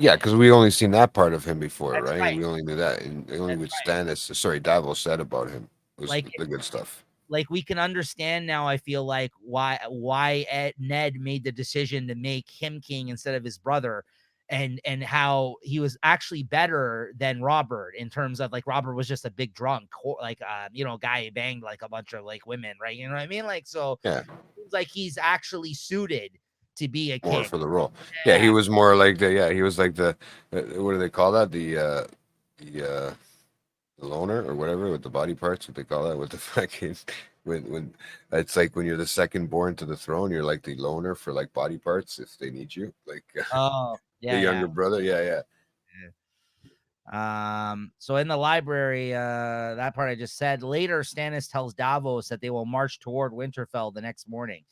Yeah, because we only seen that part of him before, That's right? right. We only knew that, and only That's what right. Stannis, sorry, Davos said about him was Like the good stuff. like we can understand now, I feel like why Ned made the decision to make him king instead of his brother, and how he was actually better than Robert in terms of like Robert was just a big drunk, like guy who banged like a bunch of like women, right? You know what I mean? Like so Yeah, it seems like he's actually suited to be a more king. for the role. Yeah, he Yeah. was more like he was like the what do they call that? The loner or whatever with the body parts. What they call that? With the fucking when it's like when you're the second born to the throne, you're like the loner for like body parts if they need you, like Oh, the yeah, yeah. younger brother. Yeah, yeah. So in the library, that part I just said. Later, Stannis tells Davos that they will march toward Winterfell the next morning.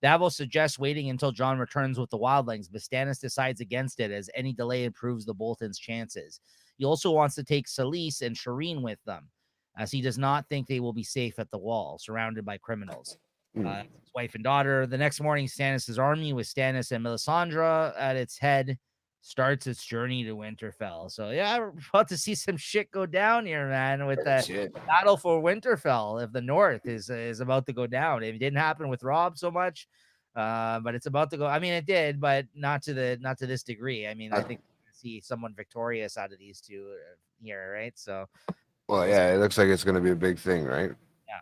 Davos suggests waiting until Jon returns with the wildlings, but Stannis decides against it as any delay improves the Boltons' chances. He also wants to take Selyse and Shireen with them, as he does not think they will be safe at the wall, surrounded by criminals. Mm. His wife and daughter. The next morning, Stannis' army, with Stannis and Melisandre at its head, starts its journey to Winterfell. So yeah, we're about to see some shit go down here, man, with the battle for Winterfell if the North is about to go down. It didn't happen with Rob so much, but it's about to go. I mean, it did, but not to this degree. I mean, I think we're gonna see someone victorious out of these two here, right? So, Well, yeah, it looks like it's going to be a big thing, right? yeah.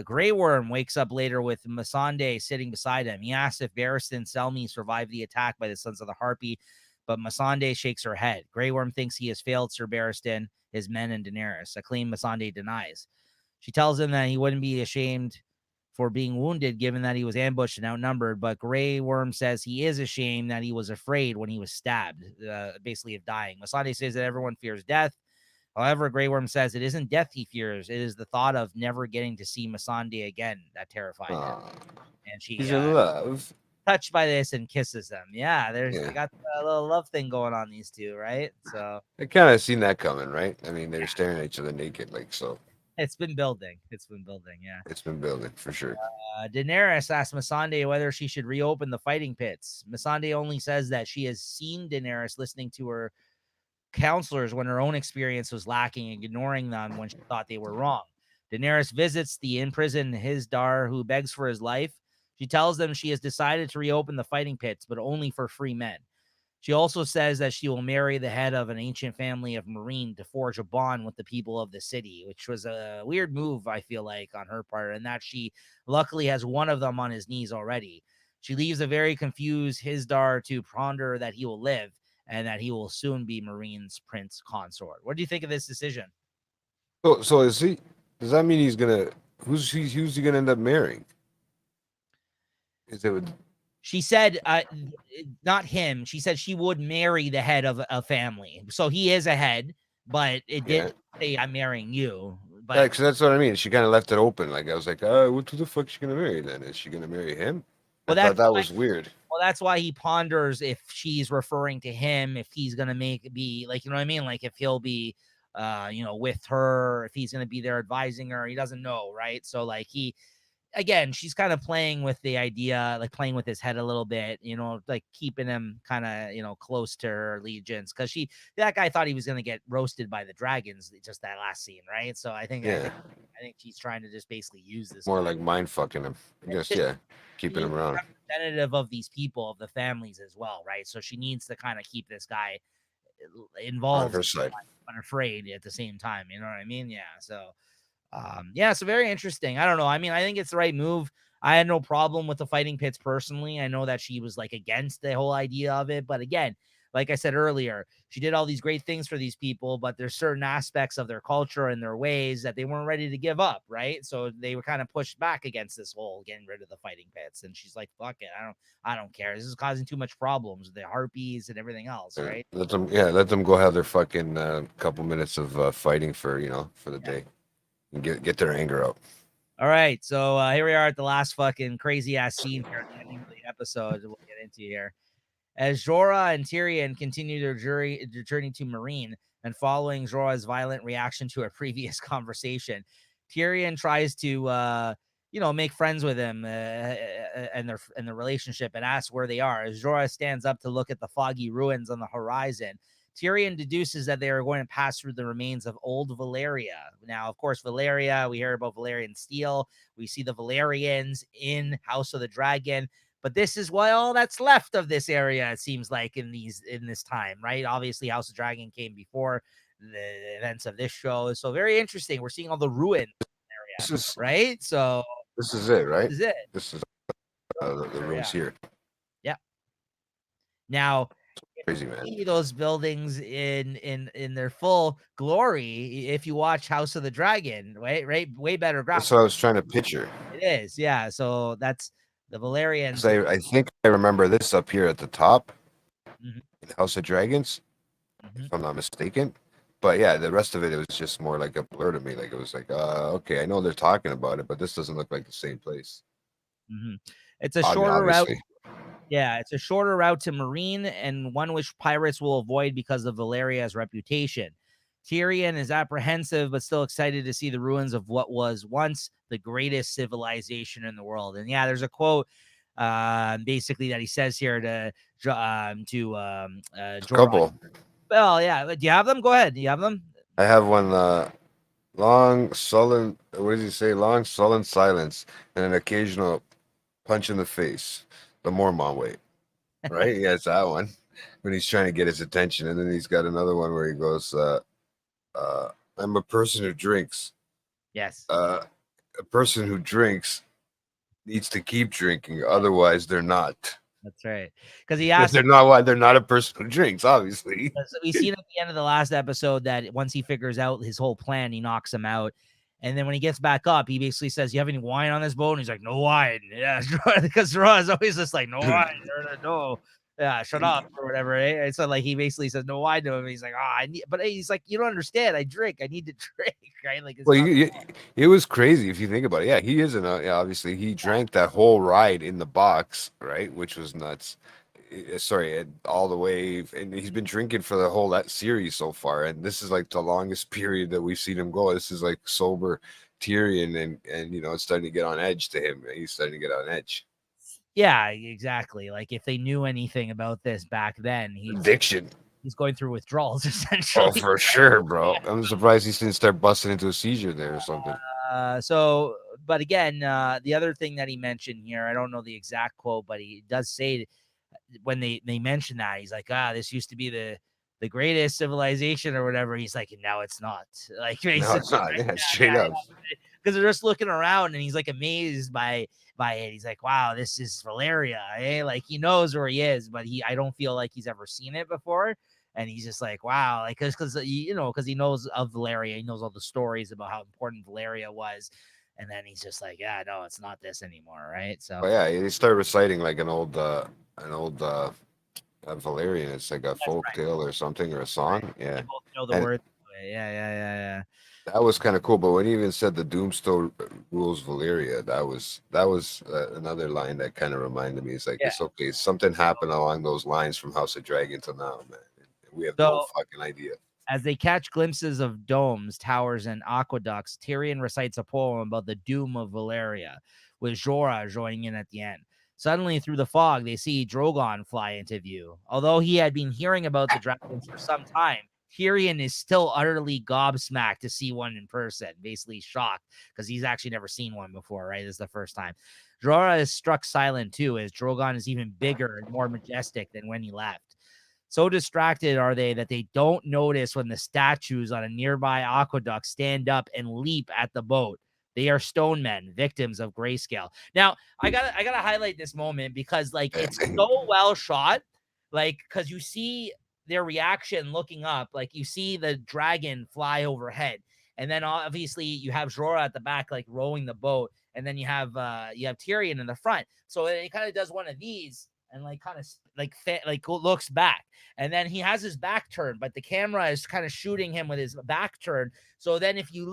Grey Worm wakes up later with Missandei sitting beside him. He asks if Barristan and Selmy survived the attack by the Sons of the Harpy, but Missandei shakes her head. Grey Worm thinks he has failed Sir Barristan, his men, and Daenerys, a claim Missandei denies. She tells him that he wouldn't be ashamed for being wounded given that he was ambushed and outnumbered, but Grey Worm says he is ashamed that he was afraid when he was stabbed, basically of dying. Missandei says that everyone fears death. However, Grey Worm says it isn't death he fears, it is the thought of never getting to see Missandei again that terrified him. And she He's in love. touched by this and kisses him. Yeah, they Yeah. got a little love thing going on, these two, right? So I kind of seen that coming, right? I mean, they were staring at each other naked, like, so it's been building. It's been building. Yeah. it's been building for sure. Daenerys asked Missandei whether she should reopen the fighting pits. Missandei only says that she has seen Daenerys listening to her counselors when her own experience was lacking and ignoring them when she thought they were wrong. Daenerys visits the imprisoned Hizdahr, who begs for his life. She tells them she has decided to reopen the fighting pits, but only for free men. She also says that she will marry the head of an ancient family of Meereen to forge a bond with the people of the city, which was a weird move, I feel like, on her part, and that she luckily has one of them on his knees already. She leaves a very confused Hizdahr to ponder that he will live and that he will soon be Meereen's prince consort. What do you think of this decision? So is he? Does that mean he's gonna? Who's he gonna end up marrying? Is it? She said, not him. She said she would marry the head of a family. So he is a head, but it didn't say I'm marrying you. But Yeah, because that's what I mean. She kind of left it open. Like I was like, who the fuck is she gonna marry then? Is she gonna marry him? Well, I thought that was weird. Well, that's why he ponders if she's referring to him, if he's gonna be like, you know what I mean? Like if he'll be with her, if he's gonna be there advising her, he doesn't know, right? So like again, she's kind of playing with the idea, like playing with his head a little bit, like keeping him kind of, close to her allegiance. Cause that guy thought he was going to get roasted by the dragons, just that last scene. Right. So I think she's trying to just basically use this more like mind fucking him. I guess, yeah. Keeping him around. Representative of these people, of the families as well. Right. So she needs to kind of keep this guy involved on her side, unafraid at the same time. You know what I mean? Yeah. So, so very interesting. I don't know. I mean, I think it's the right move. I had no problem with the fighting pits personally. I know that she was like against the whole idea of it, but again, like I said earlier, she did all these great things for these people, but there's certain aspects of their culture and their ways that they weren't ready to give up, right? So they were kind of pushed back against this whole getting rid of the fighting pits. And she's like, "Fuck it, I don't care. This is causing too much problems with the harpies and everything else, right?" Let them go have their fucking couple minutes of fighting for the day. And get their anger out. All right, so here we are at the last fucking crazy ass scene here at the ending of the episode. We'll get into here as Jorah and Tyrion continue their journey to Meereen, and following Jorah's violent reaction to a previous conversation, Tyrion tries to make friends with him and their relationship, and asks where they are. As Jorah stands up to look at the foggy ruins on the horizon, Tyrion deduces that they are going to pass through the remains of old Valyria. Now, of course, Valyria, we hear about Valyrian steel. We see the Valyrians in House of the Dragon, but this is what all that's left of this area, it seems like, in this time, right? Obviously, House of Dragon came before the events of this show. So very interesting. We're seeing all the ruins area, right? So this is it, right? This is it. This is the rooms here. Yeah. Now, crazy, man. See those buildings in their full glory if you watch House of the Dragon, right? Way better graphics. That's what I was trying to picture. It is, yeah. So that's the Valyrians. I think I remember this up here at the top, House of Dragons, if I'm not mistaken. But yeah, the rest of it was just more like a blur to me. Like it was like, okay, I know they're talking about it, but this doesn't look like the same place. It's a shorter route. Yeah, it's a shorter route to Meereen, and one which pirates will avoid because of Valyria's reputation. Tyrion is apprehensive, but still excited to see the ruins of what was once the greatest civilization in the world. And yeah, there's a quote, basically that he says here to Jorah. Couple. Well, yeah. Do you have them? Go ahead. Do you have them? I have one. Long sullen. What does he say? Long sullen silence and an occasional punch in the face. The Mormon way, right? Yeah, it's that one when he's trying to get his attention, and then he's got another one where he goes, "I'm a person who drinks." Yes. A person who drinks needs to keep drinking, otherwise they're not. That's right. Because he asked, they're not a person who drinks, obviously. We seen at the end of the last episode that once he figures out his whole plan, he knocks him out. And then when he gets back up, he basically says, "You have any wine on this boat?" And he's like, "No wine." Yeah, because Jorah is always just like, "No wine." No. Yeah, shut up or whatever. Eh? And so like he basically says no wine to him. He's like, I need, but he's like, you don't understand. I drink. I need to drink, right? Like it's Well, not. it was crazy if you think about it. Yeah, he isn't. Yeah, obviously, he drank that whole ride in the box, right? Which was nuts. Sorry, all the way, and he's been drinking for the whole that series so far, and this is like the longest period that we've seen him go. This is like sober Tyrion, and it's starting to get on edge to him. He's starting to get on edge. Yeah, exactly. Like if they knew anything about this back then, Addiction. he's going through withdrawals Oh, essentially. for sure, bro. I'm surprised he didn't start busting into a seizure there or something. So, but again, the other thing that he mentioned here, I don't know the exact quote, but he does say when they mention that, he's like, this used to be the greatest civilization or whatever. He's like, and now it's not. Like No, it's not. Yeah, straight up. Because they're just looking around and he's like amazed by it. He's like, wow, this is Valeria. Eh? Like he knows where he is, but I don't feel like he's ever seen it before. And he's just like, wow, like because he knows of Valeria, he knows all the stories about how important Valeria was, and then he's just like, yeah, no, it's not this anymore, right? So, But yeah, they start reciting like an old Valerian. It's like a folk right. tale or something or a song. They Yeah, both know the and words. Yeah. that was kind of cool. But when he even said the Doomstone rules Valyria, that was another line that kind of reminded me. It's like Yeah. it's okay. Something happened along those lines from House of Dragon to now, man. We have no So fucking idea. as they catch glimpses of domes, towers, and aqueducts, Tyrion recites a poem about the doom of Valeria, with Jorah joining in at the end. Suddenly, through the fog, they see Drogon fly into view. Although he had been hearing about the dragons for some time, Tyrion is still utterly gobsmacked to see one in person, basically shocked because he's actually never seen one before, right? This is the first time. Jorah is struck silent too, as Drogon is even bigger and more majestic than when he left. So distracted are they that they don't notice when the statues on a nearby aqueduct stand up and leap at the boat. They are stone men, victims of grayscale. Now, I gotta highlight this moment because like it's so well shot, like because you see their reaction looking up, like you see the dragon fly overhead, and then obviously you have Jorah at the back, like rowing the boat, and then you have Tyrion in the front. So it kind of does one of these and like kind of like looks back, and then he has his back turned, but the camera is kind of shooting him with his back turned. So then if you're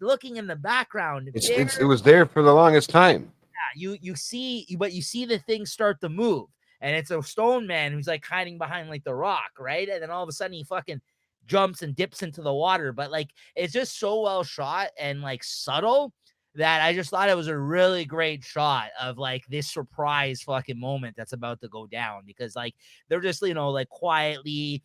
looking in the background, It was there for the longest time. you see, but you see the thing start to move, and it's a stone man who's like hiding behind like the rock, right? And then all of a sudden he fucking jumps and dips into the water, but like it's just so well shot and like subtle that I just thought it was a really great shot of like this surprise fucking moment that's about to go down, because like they're just like quietly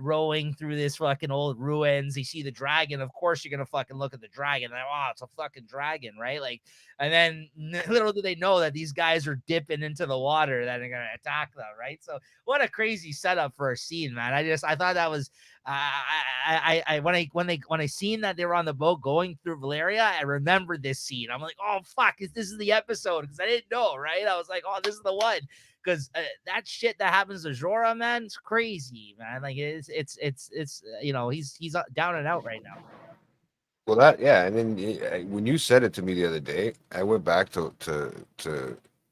rowing through this fucking old ruins. You see the dragon, of course you're gonna fucking look at the dragon like, oh, it's a fucking dragon, right? Like, and then little do they know that these guys are dipping into the water that are gonna attack them, right? So what a crazy setup for a scene, man. I thought that was when I seen that they were on the boat going through Valeria, I remembered this scene. I'm like, oh fuck, this is the episode, because I didn't know, right? I was like, oh, this is the one, because that shit that happens to Jorah, man, it's crazy, man. Like it's he's down and out right now. Well, that yeah, and then when you said it to me the other day, I went back to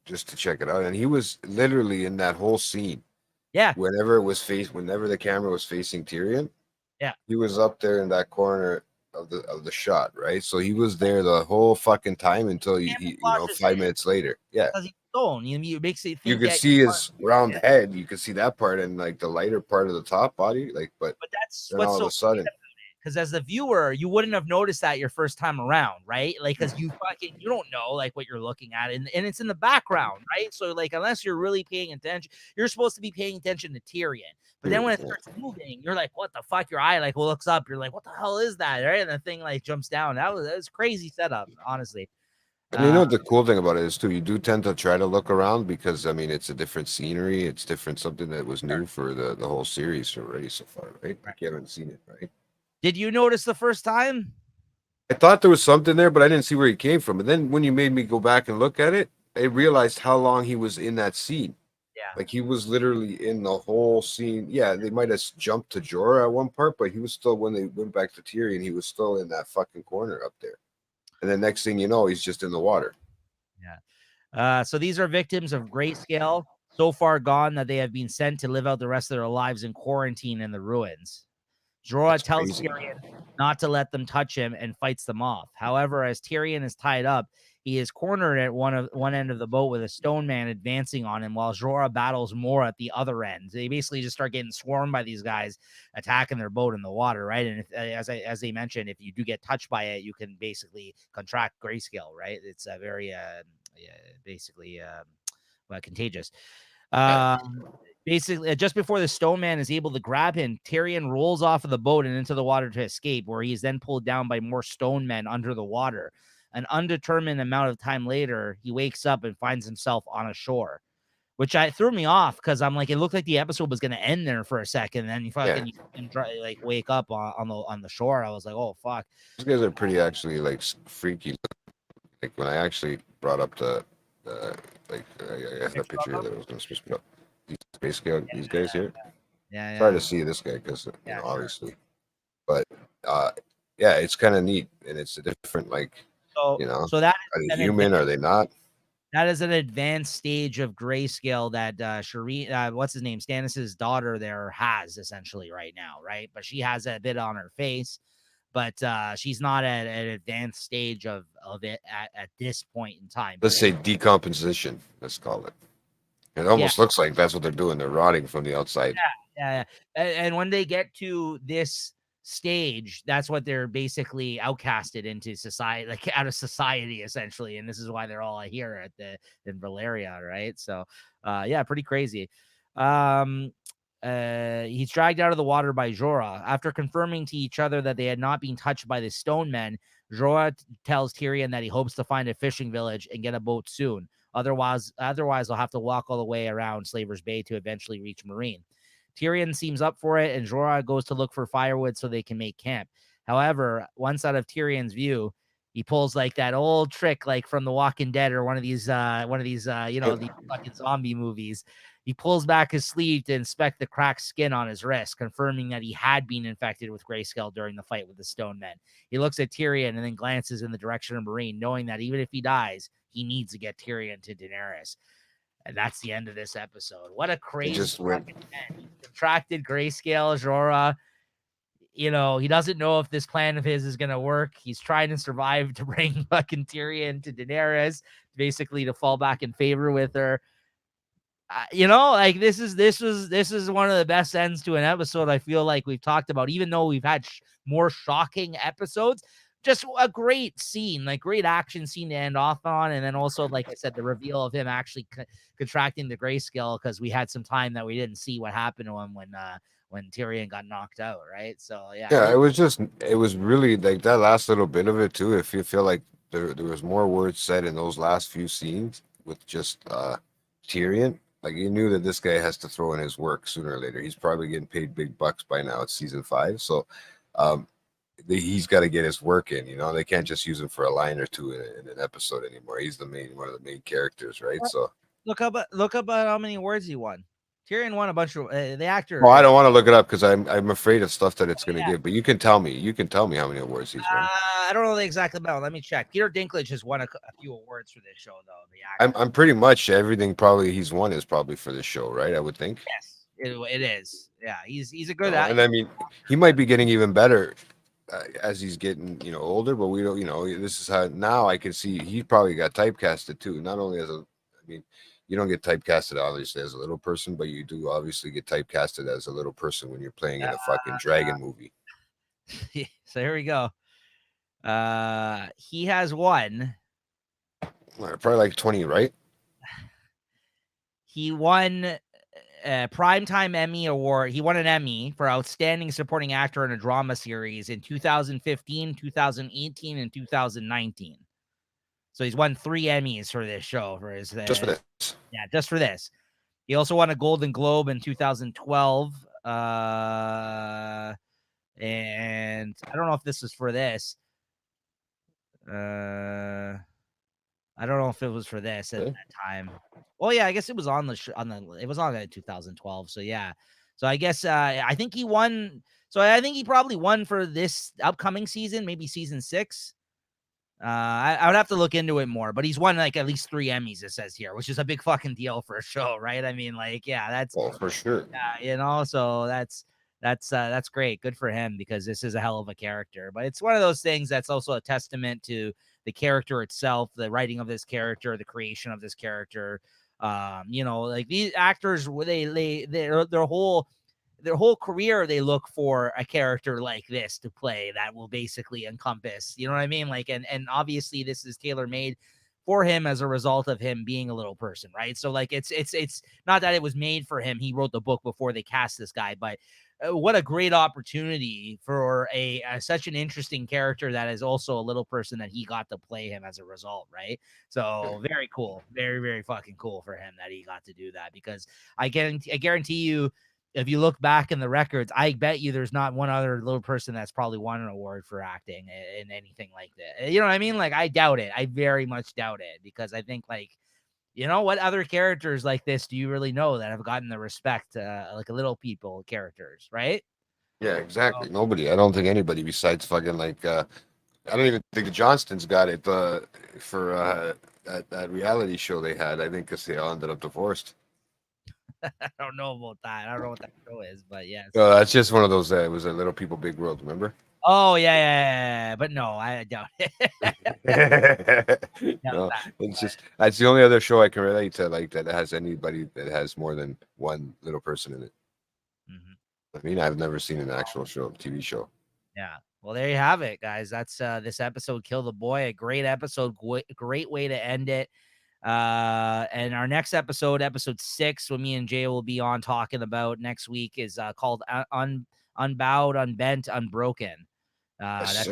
just to check it out, and he was literally in that whole scene. Yeah, Whenever the camera was facing Tyrion, yeah, he was up there in that corner of the shot, right? So he was there the whole fucking time until he 5 minutes later. Yeah, because he's stone. You makes it you think could that, see his round head. You could see that part and like the lighter part of the top body, like. But but that's then what's all of so a sudden, because as the viewer, you wouldn't have noticed that your first time around, right? Like, because you don't know like what you're looking at, and it's in the background, right? So like, unless you're really paying attention, you're supposed to be paying attention to Tyrion. But then when it starts moving, you're like, what the fuck? Your eye like looks up. You're like, what the hell is that? Right? And the thing like jumps down. That was crazy setup, honestly. and you know what the cool thing about it is too, you do tend to try to look around because I mean it's a different scenery, it's different, something that was new for the whole series already so far, right? Like you haven't seen it, right? Did you notice the first time? I thought there was something there, but I didn't see where he came from. And then when you made me go back and look at it, I realized how long he was in that scene. Yeah. Like he was literally in the whole scene. Yeah, they might have jumped to Jorah at one part, but he was still, when they went back to Tyrion, he was still in that fucking corner up there. And the next thing you know, he's just in the water. Yeah. So these are victims of grayscale. so far gone that they have been sent to live out the rest of their lives in quarantine in the ruins. Jorah That's tells crazy. Tyrion not to let them touch him and fights them off. However, as Tyrion is tied up, he is cornered at one end of the boat with a stone man advancing on him, while Jorah battles more at the other end. They basically just start getting swarmed by these guys attacking their boat in the water, right? And if, as they mentioned, if you do get touched by it, you can basically contract grayscale, right? It's a very basically contagious. Basically, just before the stone man is able to grab him, Tyrion rolls off of the boat and into the water to escape, where he is then pulled down by more stone men under the water. An undetermined amount of time later, he wakes up and finds himself on a shore, which threw me off because I'm like, it looked like the episode was going to end there for a second, and then you fucking like wake up on the shore. I was like, oh fuck. These guys are pretty actually like freaky. Like when I actually brought up the like I have a picture that I was going to put up. These basically these guys here. Yeah. Try to see this guy because Yeah, sure. obviously, but yeah, it's kind of neat and it's a different like So are they human? Are they not? That is an advanced stage of grayscale that Shireen, what's his name, Stannis's daughter there has essentially right now, right? But she has a bit on her face, but she's not at an advanced stage of it at this point in time. Let's say decomposition. Let's call it. It almost looks like that's what they're doing. They're rotting from the outside. Yeah. And when they get to this stage, that's what they're basically outcasted into society, like out of society, essentially. And this is why they're all here in Valeria, right? So, yeah, pretty crazy. He's dragged out of the water by Jorah. After confirming to each other that they had not been touched by the stone men, Jorah tells Tyrion that he hopes to find a fishing village and get a boat soon. Otherwise, they'll have to walk all the way around Slaver's Bay to eventually reach Meereen. Tyrion seems up for it, and Jorah goes to look for firewood so they can make camp. However, once out of Tyrion's view, he pulls like that old trick, like from The Walking Dead or one of these, these fucking zombie movies. He pulls back his sleeve to inspect the cracked skin on his wrist, confirming that he had been infected with grayscale during the fight with the stone men. He looks at Tyrion and then glances in the direction of Meereen, knowing that even if he dies, he needs to get Tyrion to Daenerys. And that's the end of this episode. What a crazy end. He contracted grayscale, Jorah. He doesn't know if this plan of his is going to work. He's trying to survive to bring fucking Tyrion to Daenerys, basically to fall back in favor with her. Like this is one of the best ends to an episode I feel like we've talked about, even though we've had more shocking episodes. Just a great scene, like great action scene to end off on. And then also, like I said, the reveal of him actually contracting the grayscale, because we had some time that we didn't see what happened to him when Tyrion got knocked out, right? So yeah, it was really like that last little bit of it too. If you feel like there was more words said in those last few scenes with just Tyrion, like you knew that this guy has to throw in his work sooner or later. He's probably getting paid big bucks by now. It's season 5, so he's got to get his work in. They can't just use him for a line or two in an episode anymore. He's one of the main characters, right? So look up how many awards he won. Tyrion won a bunch of the actor. Well, I don't want to look it up because I'm afraid of stuff that it's going to give. But you can tell me. You can tell me how many awards he's won. I don't know the exact amount. Let me check. Peter Dinklage has won a few awards for this show, though. The actor. I'm pretty much everything probably he's won is probably for this show, right? I would think. Yes, it is. Yeah, he's a good actor. And I mean, he might be getting even better as he's getting older. But we don't. This is how now I can see he probably got typecasted too. Not only as you don't get typecasted obviously as a little person, but you do obviously get typecasted as a little person when you're playing in a fucking dragon movie. So here we go. He has won. Probably like 20, right? He won a Primetime Emmy Award. He won an Emmy for Outstanding Supporting Actor in a Drama Series in 2015, 2018, and 2019. So he's won 3 Emmys for this show for his just for this. Yeah, just for this. He also won a Golden Globe in 2012. And I don't know if this was for this. I don't know if it was for this at that time. Well, yeah, I guess it was on it was on in 2012. So yeah. So I guess I think he won. So I think he probably won for this upcoming season, maybe season 6. I would have to look into it more, but he's won like at least 3 Emmys, it says here, which is a big fucking deal for a show, right? I mean, like, yeah, that's for sure. so that's great. Good for him, because this is a hell of a character. But it's one of those things that's also a testament to the character itself, the writing of this character, the creation of this character. Like these actors, their whole career, they look for a character like this to play that will basically encompass, you know what I mean? Like, and obviously this is tailor made for him as a result of him being a little person, right? So like, it's not that it was made for him. He wrote the book before they cast this guy, but what a great opportunity for a such an interesting character that is also a little person, that he got to play him as a result, right? So very cool, very, very fucking cool for him that he got to do that, because I guarantee you, if you look back in the records, I bet you there's not one other little person that's probably won an award for acting in anything like that. You know what I mean? Like, I doubt it. I very much doubt it, because I think, like, what other characters like this do you really know that have gotten the respect, like a little people characters, right? Yeah, exactly. Nobody. I don't think anybody besides fucking like. I don't even think the Johnstons got it for that reality show they had. I think because they all ended up divorced. I don't know about that. I don't know what that show is, but yes. That's just one of those. It was a Little People Big World. Remember? Oh yeah. But no, I doubt it. No, it's just that's the only other show I can relate to, like, that has anybody that has more than one little person in it. I mean, I've never seen an actual TV show. Yeah. Well, there you have it, guys. That's this episode, Kill the Boy. A great episode. Great way to end it. And our next episode 6, what me and Jay will be on talking about next week, is called Unbowed, Unbent, Unbroken. That's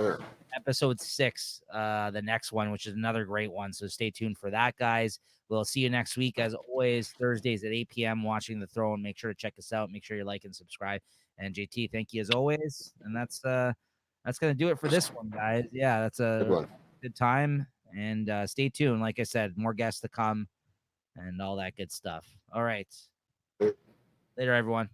episode 6, the next one, which is another great one. So stay tuned for that, guys. We'll see you next week, as always, Thursdays at 8 p.m. watching The Throne. Make sure to check us out. Make sure you like and subscribe. And JT, thank you as always. And that's gonna do it for this one, guys. Yeah, that's a good time. And stay tuned. Like I said, more guests to come and all that good stuff. All right. Later, everyone.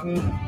Mm-hmm.